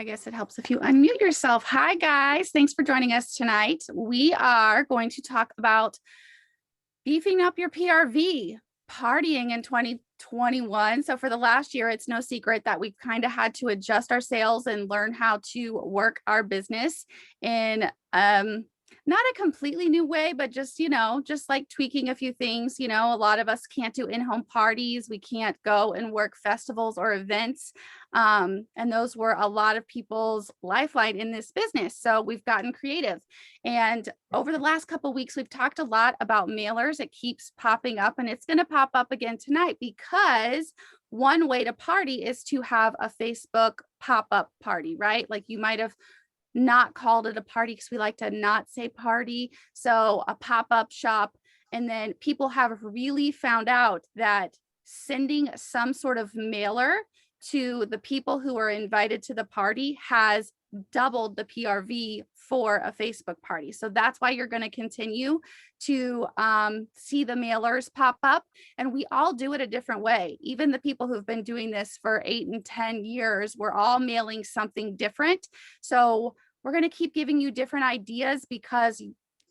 I guess it helps if you unmute yourself. Hi, guys. Thanks for joining us tonight. We are going to talk about beefing up your PRV, partying in 2021. So for the last year, it's no secret that we've kind of had to adjust our sales and learn how to work our business in not a completely new way, but just, just like tweaking a few things. A lot of us can't do in-home parties. We can't go and work festivals or events. And those were a lot of people's lifeline in this business. So we've gotten creative. And over the last couple of weeks, we've talked a lot about mailers. It keeps popping up, and it's going to pop up again tonight because one way to party is to have a Facebook pop-up party, right? Like you might have not called it a party because we like to not say party. So a pop-up shop. And then people have really found out that sending some sort of mailer to the people who are invited to the party has doubled the PRV for a Facebook party. So that's why you're going to continue to see the mailers pop up. And we all do it a different way. Even the people who've been doing this for 8 and 10 years, we're all mailing something different. So we're going to keep giving you different ideas because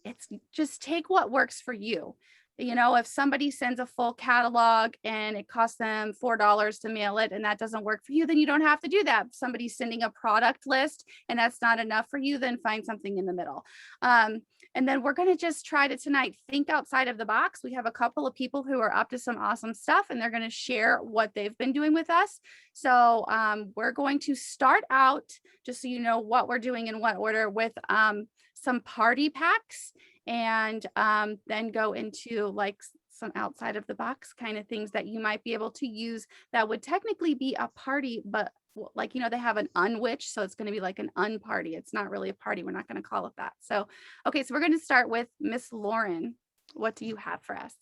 it's just take what works for you. If somebody sends a full catalog and it costs them $4 to mail it and that doesn't work for you, then you don't have to do that. If somebody's sending a product list and that's not enough for you, then find something in the middle. And then we're going to just try to tonight think outside of the box. We have a couple of people who are up to some awesome stuff and they're going to share what they've been doing with us. So we're going to start out, just so you know what we're doing in what order, with some party packs, and then go into like some outside of the box kind of things that you might be able to use that would technically be a party, but like, they have an unwitch. So it's going to be like an unparty. It's not really a party. We're not going to call it that. So, okay. So we're going to start with Miss Lauren. What do you have for us?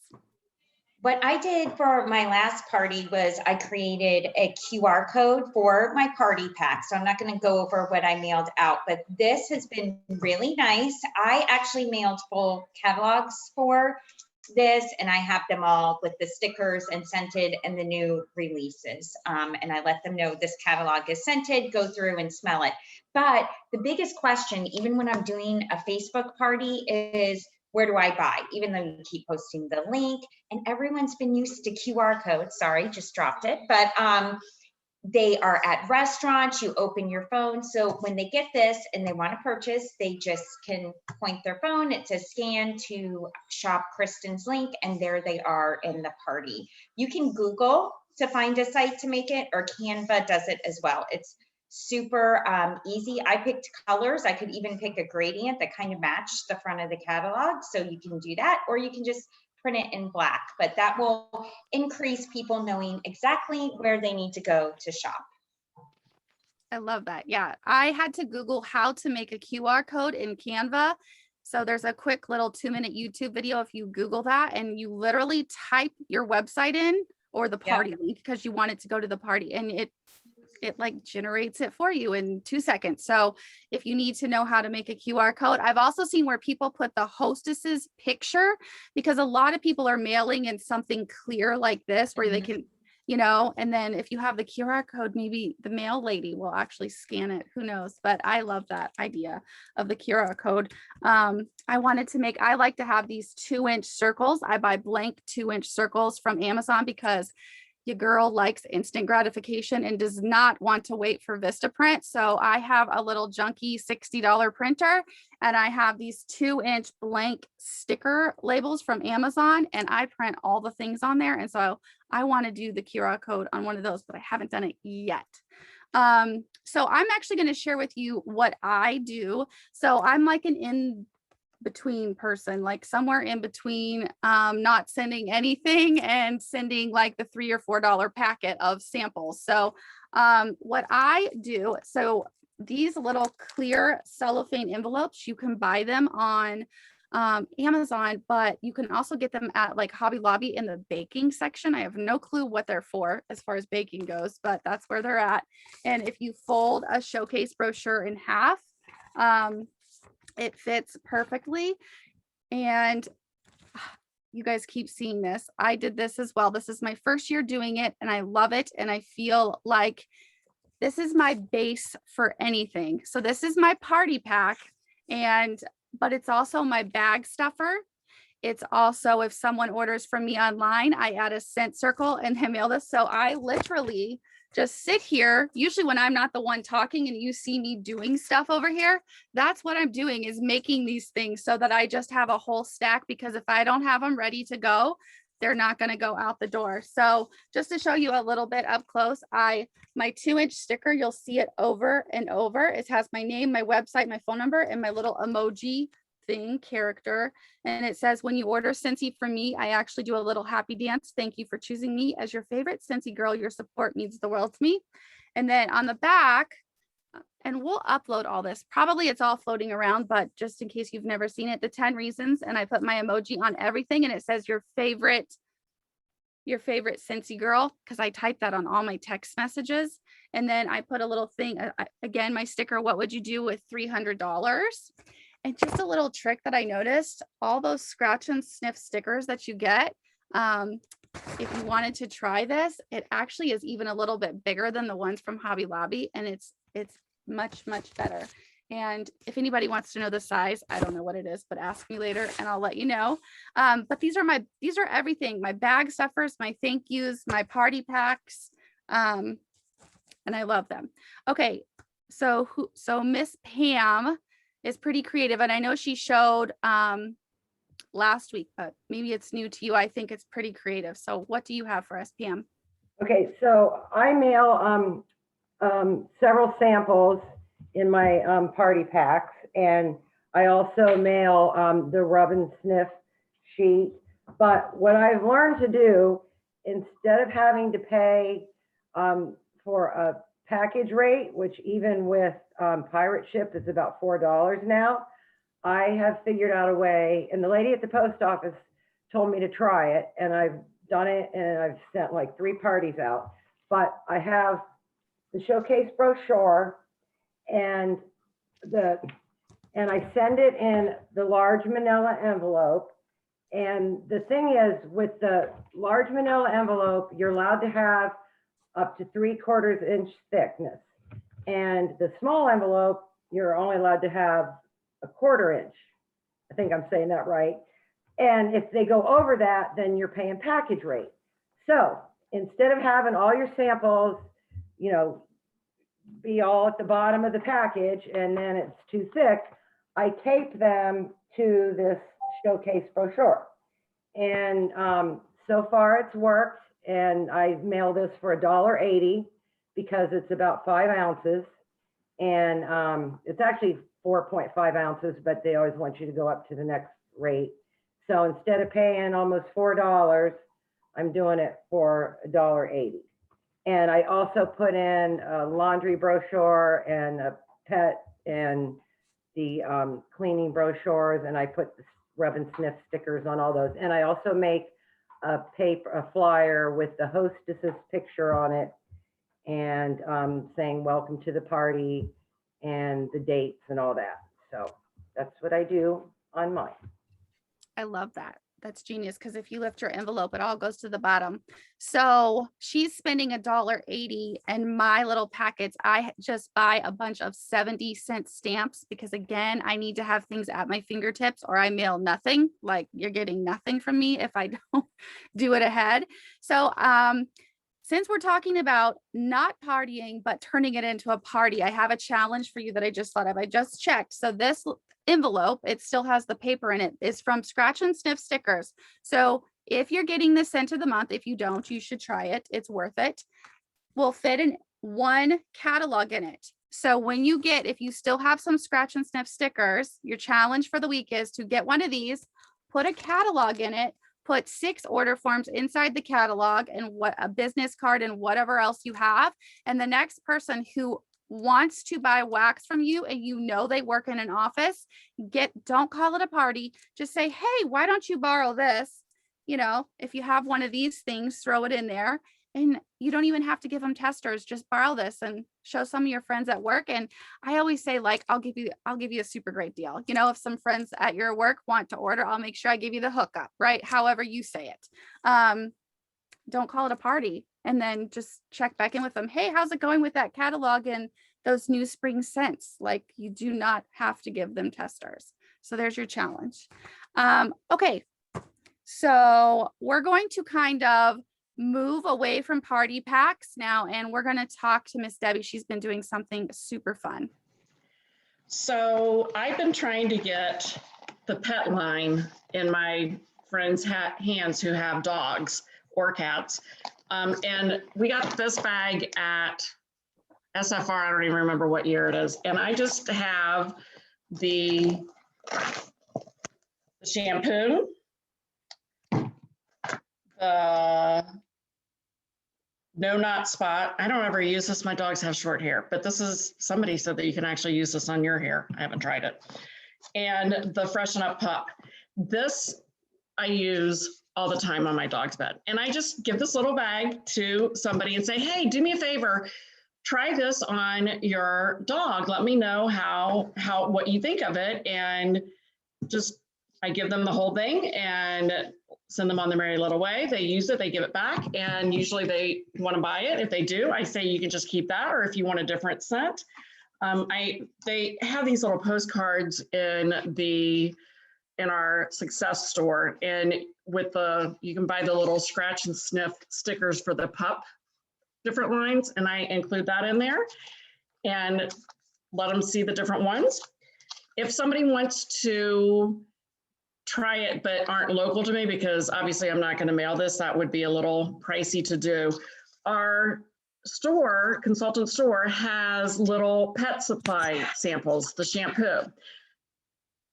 What I did for my last party was I created a QR code for my party pack. So I'm not going to go over what I mailed out, but this has been really nice. I actually mailed full catalogs for this, and I have them all with the stickers and scented and the new releases. And I let them know this catalog is scented, go through and smell it. But the biggest question, even when I'm doing a Facebook party, is where do I buy? Even though you keep posting the link, and everyone's been used to QR codes. Sorry, just dropped it. But they are at restaurants, you open your phone. So when they get this and they want to purchase, they just can point their phone. It says scan to shop Kristen's link, and there they are in the party. You can Google to find a site to make it, or Canva does it as well. It's super easy. I picked colors. I could even pick a gradient that kind of matched the front of the catalog. So you can do that, or you can just print it in black, but that will increase people knowing exactly where they need to go to shop. I love that. Yeah. I had to Google how to make a QR code in Canva. So there's a quick little 2-minute YouTube video. If you Google that and you literally type your website in or the party link because you want it to go to the party, and it like generates it for you in 2 seconds. So if you need to know how to make a QR code, I've also seen where people put the hostess's picture, because a lot of people are mailing in something clear like this where they can, and then if you have the QR code, maybe the mail lady will actually scan it. Who knows? But I love that idea of the QR code. I like to have these 2-inch circles. I buy blank 2-inch circles from Amazon because your girl likes instant gratification and does not want to wait for Vistaprint. So I have a little junky $60 printer, and I have these 2-inch blank sticker labels from Amazon, and I print all the things on there. And so I want to do the QR code on one of those, but I haven't done it yet. So I'm actually going to share with you what I do. So I'm like an in-between person, like somewhere in between not sending anything and sending like the $3 or $4 packet of samples. So what I do, so these little clear cellophane envelopes, you can buy them on Amazon, but you can also get them at like Hobby Lobby in the baking section. I have no clue what they're for as far as baking goes, but that's where they're at. And if you fold a showcase brochure in half, it fits perfectly. And you guys keep seeing this. I did this as well. This is my first year doing it, and I love it. And I feel like this is my base for anything. So this is my party pack, but it's also my bag stuffer. It's also, if someone orders from me online, I add a scent circle and I mail this. So I literally just sit here. Usually when I'm not the one talking and you see me doing stuff over here, that's what I'm doing, is making these things so that I just have a whole stack, because if I don't have them ready to go, they're not going to go out the door. So just to show you a little bit up close, my 2-inch sticker, you'll see it over and over. It has my name, my website, my phone number, and my little emoji thing character. And it says, when you order Scentsy from me, I actually do a little happy dance. Thank you for choosing me as your favorite Scentsy girl. Your support means the world to me. And then on the back, and we'll upload all this. Probably it's all floating around, but just in case you've never seen it, the 10 reasons. And I put my emoji on everything, and it says your favorite Scentsy girl, because I type that on all my text messages. And then I put a little thing, again, my sticker, what would you do with $300? And just a little trick that I noticed, all those scratch and sniff stickers that you get, if you wanted to try this, it actually is even a little bit bigger than the ones from Hobby Lobby, and it's much better. And if anybody wants to know the size, I don't know what it is, but ask me later and I'll let you know. But these are everything: my bag stuffers, my thank yous, my party packs, and I love them. Okay, so Miss Pam is pretty creative, and I know she showed last week, but maybe it's new to you. I think it's pretty creative. So what do you have for us, Pam? Okay, so I mail several samples in my party packs, and I also mail the rub and sniff sheet. But what I've learned to do, instead of having to pay for a package rate, which even with pirate ship is about $4 now, I have figured out a way, and the lady at the post office told me to try it, and I've done it, and I've sent like 3 parties out. But I have the showcase brochure, and I send it in the large manila envelope. And the thing is, with the large manila envelope, you're allowed to have up to 3/4 inch thickness. And the small envelope, you're only allowed to have a 1/4 inch. I think I'm saying that right. And if they go over that, then you're paying package rate. So instead of having all your samples, you know, be all at the bottom of the package and then it's too thick, I tape them to this showcase brochure. And so far it's worked. And I mail this for $1.80 because it's about 5 ounces. And it's actually 4.5 ounces, but they always want you to go up to the next rate. So instead of paying almost $4, I'm doing it for $1.80. And I also put in a laundry brochure and a pet and the cleaning brochures, and I put the rub and sniff stickers on all those. And I also make a flyer with the hostess's picture on it, and saying welcome to the party and the dates and all that. So that's what I do on mine. I love that. That's genius, because if you lift your envelope, it all goes to the bottom. So she's spending $1.80, and my little packets, I just buy a bunch of 70-cent stamps, because again, I need to have things at my fingertips or I mail nothing. Like, you're getting nothing from me if I don't do it ahead. So since we're talking about not partying, but turning it into a party, I have a challenge for you that I just thought of. I just checked. So this envelope, it still has the paper in it, is from Scratch and Sniff Stickers. So if you're getting the scent of the month, if you don't, you should try it. It's worth it. Will fit in 1 catalog in it. So when you get, if you still have some Scratch and Sniff stickers, your challenge for the week is to get one of these, put a catalog in it, put 6 order forms inside the catalog, and what a business card and whatever else you have. And the next person who wants to buy wax from you, and you know they work in an office, don't call it a party. Just say, hey, why don't you borrow this? You know, if you have one of these things, throw it in there. And you don't even have to give them testers. Just borrow this and show some of your friends at work. And I always say, like, I'll give you a super great deal. You know, if some friends at your work want to order, I'll make sure I give you the hookup, right? However you say it. Don't call it a party. and then just check back in with them. Hey, how's it going with that catalog and those new spring scents? Like, you do not have to give them testers. So there's your challenge. Okay, so we're going to kind of move away from party packs now, and we're going to talk to Miss Debbie. She's been doing something super fun. So I've been trying to get the pet line in my friends' hands who have dogs or cats. And we got this bag at SFR. I don't even remember what year it is. And I just have the shampoo, the no knot spot. I don't ever use this. My dogs have short hair, but this is, somebody said that you can actually use this on your hair. I haven't tried it. And the Freshen Up Pup. This I use all the time on my dog's bed. And I just give this little bag to somebody and say, hey, do me a favor, try this on your dog. Let me know what you think of it. And just, I give them the whole thing and send them on their merry little way. They use it, they give it back, and usually they want to buy it. If they do, I say you can just keep that, or if you want a different scent. They have these little postcards in our Success store, and you can buy the little scratch and sniff stickers for the pup different lines, and I include that in there and let them see the different ones. If somebody wants to try it but aren't local to me, because obviously I'm not going to mail this, that would be a little pricey to do. Our store, consultant store, has little pet supply samples, the shampoo.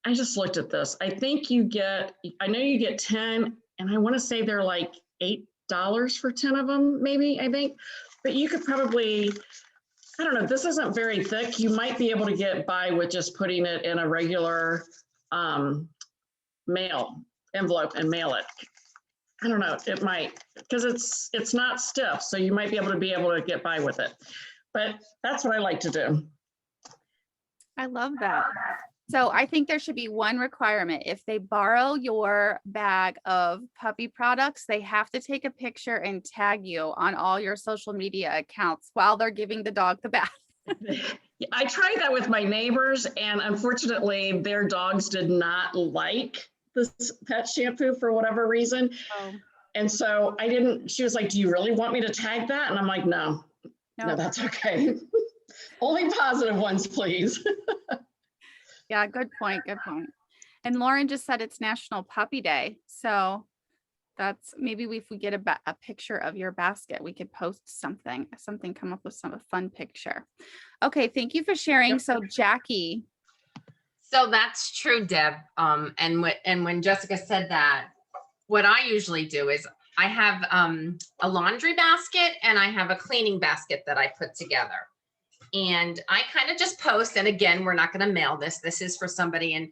I just looked at this. I think I know you get 10, and I want to say they're like $8 for 10 of them, maybe, I think. But you could probably, I don't know, this isn't very thick. You might be able to get by with just putting it in a regular mail envelope and mail it. I don't know, it might, because it's not stiff, so you might be able to get by with it. But that's what I like to do. I love that. So I think there should be one requirement. If they borrow your bag of puppy products, they have to take a picture and tag you on all your social media accounts while they're giving the dog the bath. I tried that with my neighbors, and unfortunately their dogs did not like this pet shampoo for whatever reason. Oh. And so she was like, do you really want me to tag that? And I'm like, no, that's okay. Only positive ones, please. Yeah, good point. Good point. And Lauren just said it's National Puppy Day. So that's maybe if we get a picture of your basket, we could post something, come up with a fun picture. Okay. Thank you for sharing. So Jackie. So that's true, Deb. And when Jessica said that, what I usually do is I have a laundry basket and I have a cleaning basket that I put together. And I kind of just post, and again, we're not going to mail this. This is for somebody, and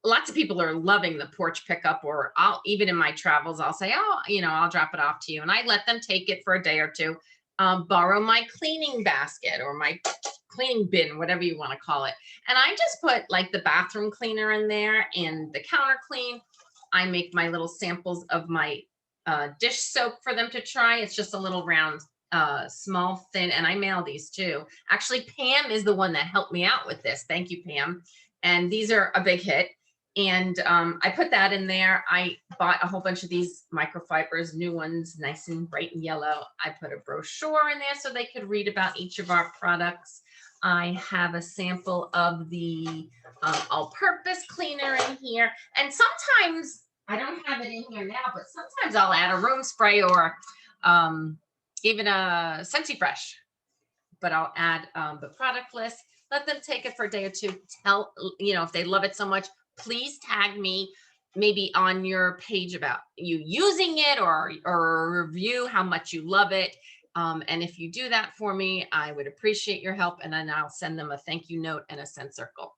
lots of people are loving the porch pickup, or even in my travels, I'll say, oh, I'll drop it off to you. And I let them take it for a day or two, borrow my cleaning basket or my cleaning bin, whatever you want to call it. And I just put like the bathroom cleaner in there and the counter clean. I make my little samples of my dish soap for them to try. It's just a little round, small, thin, and I mail these too. Actually, Pam is the one that helped me out with this. Thank you, Pam. And these are a big hit. And I put that in there. I bought a whole bunch of these microfibers, new ones, nice and bright and yellow. I put a brochure in there so they could read about each of our products. I have a sample of the all-purpose cleaner in here. And sometimes, I don't have it in here now, but sometimes I'll add a room spray or even a Scentsy Fresh. But I'll add the product list, let them take it for a day or two. Tell, if they love it so much, please tag me maybe on your page about you using it, or review how much you love it. And if you do that for me, I would appreciate your help. And then I'll send them a thank you note and a scent circle,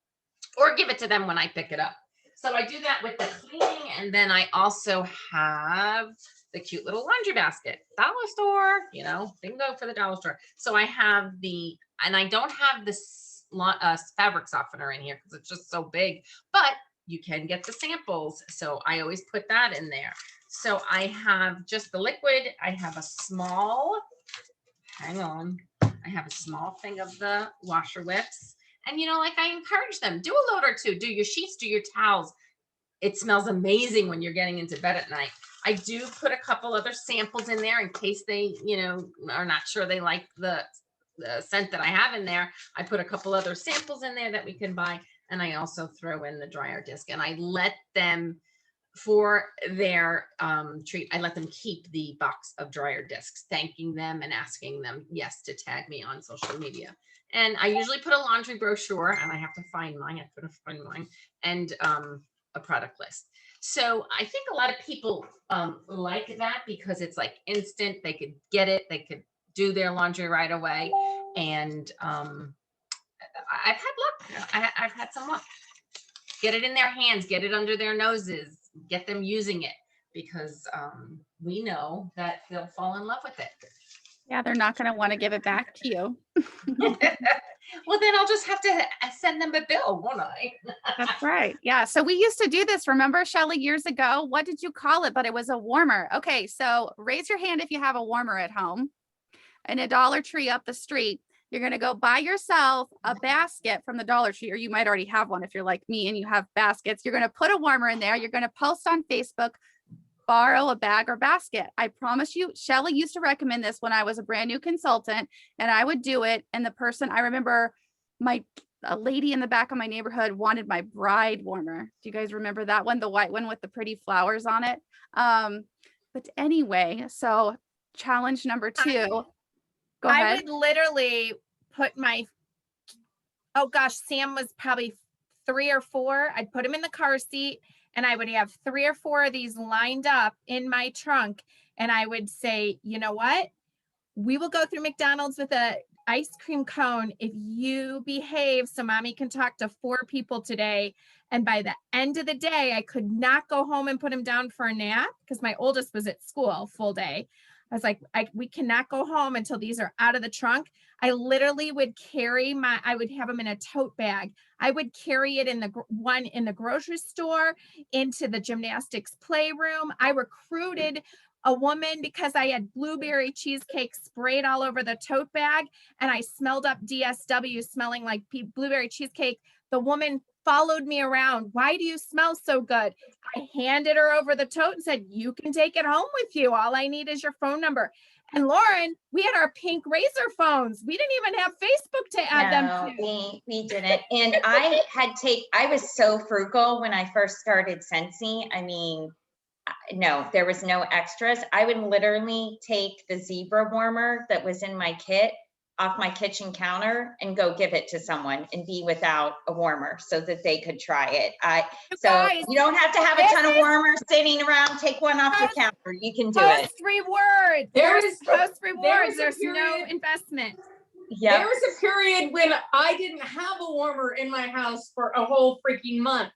or give it to them when I pick it up. So I do that with the cleaning. And then I also have the cute little laundry basket, dollar store, bingo for the dollar store. So I have and I don't have this fabric softener in here because it's just so big, but you can get the samples. So I always put that in there. So I have just the liquid. I have a small hang on. I have a small thing of the washer whips. And like I encourage them, do a load or two, do your sheets, do your towels. It smells amazing when you're getting into bed at night. I do put a couple other samples in there in case they, are not sure they like the scent that I have in there. I put a couple other samples in there that we can buy. And I also throw in the dryer disc, and I let them, for their treat, I let them keep the box of dryer discs, thanking them and asking them, yes, to tag me on social media. And I usually put a laundry brochure, and I have to find mine. And a product list. So I think a lot of people like that because it's like instant. They could get it. They could do their laundry right away. And I've had luck. I've had some luck. Get it in their hands, get it under their noses, get them using it, because we know that they'll fall in love with it. Yeah, they're not going to want to give it back to you. Well, then I'll just have to send them a bill, won't I? That's right. Yeah. So we used to do this. Remember, Shelly, years ago? What did you call it? But it was a warmer. Okay. So raise your hand if you have a warmer at home. In a Dollar Tree up the street, you're going to go buy yourself a basket from the Dollar Tree, or you might already have one if you're like me and you have baskets. You're going to put a warmer in there. You're going to post on Facebook, borrow a bag or basket. I promise you, Shelly used to recommend this when I was a brand new consultant, and I would do it. And the person, I remember a lady in the back of my neighborhood wanted my Bride warmer. Do you guys remember that one? The white one with the pretty flowers on it. But anyway, so challenge number 2. Go I ahead. would literally put oh gosh, Sam was probably 3 or 4. I'd put him in the car seat, and I would have 3 or 4 of these lined up in my trunk. And I would say, you know what? We will go through McDonald's with a ice cream cone if you behave so mommy can talk to 4 people today. And by the end of the day, I could not go home and put him down for a nap because my oldest was at school full day. I was like, we cannot go home until these are out of the trunk. I literally would I would have them in a tote bag. I would carry it in the grocery store, into the gymnastics playroom. I recruited a woman because I had blueberry cheesecake sprayed all over the tote bag, and I smelled up DSW smelling like blueberry cheesecake. The woman followed me around. Why do you smell so good? I handed her over the tote and said, you can take it home with you. All I need is your phone number. And Lauren, we had our pink Razor phones. We didn't even have Facebook to add them to. We didn't. And I was so frugal when I first started Scentsy. I mean, no, there was no extras. I would literally take the zebra warmer that was in my kit off my kitchen counter and go give it to someone and be without a warmer so that they could try it. You don't have to have a ton of warmers sitting around. Take one off your counter. You can do it. Rewards. Post rewards. There's no investment. Yeah. There was a period when I didn't have a warmer in my house for a whole freaking month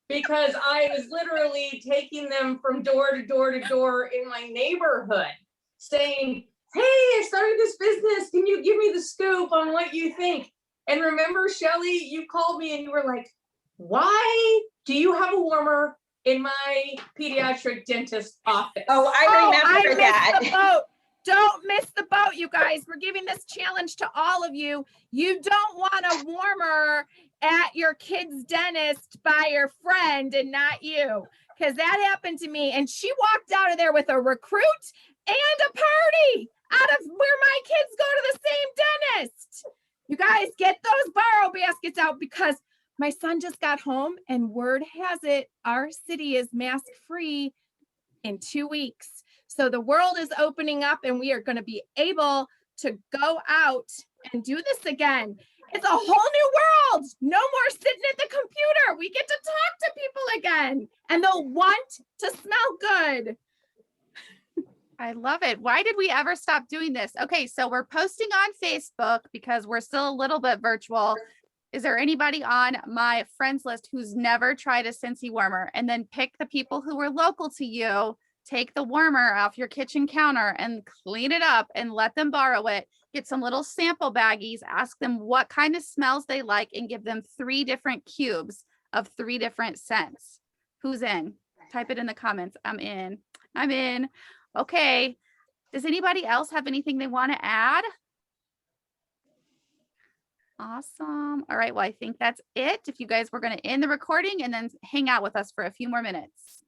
because I was literally taking them from door to door to door in my neighborhood saying, hey, I started this business. Can you give me the scoop on what you think? And remember, Shelly, you called me and you were like, why do you have a warmer in my pediatric dentist office? Oh, I remember that. Missed the boat. Don't miss the boat, you guys. We're giving this challenge to all of you. You don't want a warmer at your kid's dentist by your friend and not you, because that happened to me. And she walked out of there with a recruit and a party out of where my kids go to the same dentist. You guys get those borrow baskets out, because my son just got home and word has it, our city is mask free in 2 weeks. So the world is opening up and we are going to be able to go out and do this again. It's a whole new world. No more sitting at the computer. We get to talk to people again, and they'll want to smell good. I love it. Why did we ever stop doing this? Okay, so we're posting on Facebook because we're still a little bit virtual. Is there anybody on my friends list who's never tried a Scentsy warmer? And then pick the people who are local to you, take the warmer off your kitchen counter and clean it up and let them borrow it. Get some little sample baggies, ask them what kind of smells they like, and give them 3 different cubes of 3 different scents. Who's in? Type it in the comments. I'm in. I'm in. Okay. Does anybody else have anything they want to add? Awesome. All right. Well, I think that's it. If you guys were going to end the recording and then hang out with us for a few more minutes.